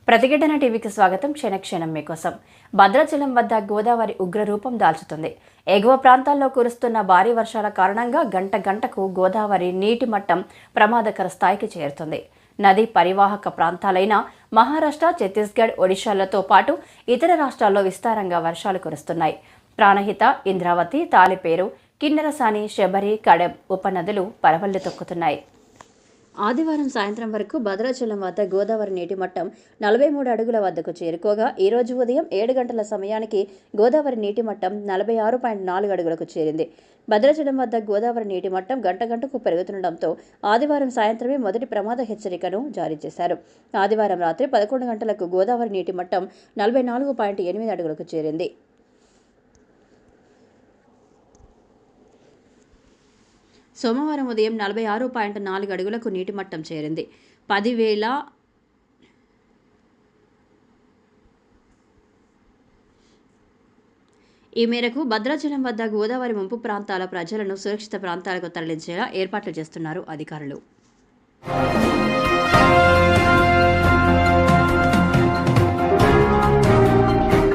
ప్రతిఘటన టీవీకి స్వాగతం. క్షణక్షణం మీకోసం. భద్రాచలం వద్ద గోదావరి ఉగ్రరూపం దాల్చుతుంది. ఎగువ ప్రాంతాల్లో కురుస్తున్న భారీ వర్షాల కారణంగా గంట గంటకు గోదావరి నీటి మట్టం ప్రమాదకర స్థాయికి చేరుతుంది. నది పరివాహక ప్రాంతాలైన మహారాష్ట్ర, ఛత్తీస్గఢ్, ఒడిశాలతో పాటు ఇతర రాష్ట్రాల్లో విస్తారంగా వర్షాలు కురుస్తున్నాయి. ప్రాణహిత, ఇంద్రావతి, తాలిపేరు, కిన్నెరసాని, శబరి, కడెం ఉపనదులు పరవళ్లు తొక్కుతున్నాయి. ఆదివారం సాయంత్రం వరకు భద్రాచలం వద్ద గోదావరి నీటి మట్టం 43 అడుగుల వద్దకు చేరుకోగా ఈ రోజు ఉదయం 7 గంటల సమయానికి గోదావరి నీటి మట్టం 46.4 అడుగులకు చేరింది. భద్రాచలం వద్ద గోదావరి నీటి మట్టం గంట గంటకు పెరుగుతుండటంతో ఆదివారం సాయంత్రమే మొదటి ప్రమాద హెచ్చరికను జారీ చేశారు. ఆదివారం రాత్రి 11 గంటలకు గోదావరి నీటి మట్టం 44.8 అడుగులకు చేరింది. సోమవారం ఉదయం 46.4 అడుగులకు నీటి మట్టం చేరింది. 10,000 ఈ మేరకు భద్రాచలం వద్ద గోదావరి ముంపు ప్రాంతాల ప్రజలను సురక్షిత ప్రాంతాలకు తరలించేలా ఏర్పాట్లు చేస్తున్నారు అధికారులు.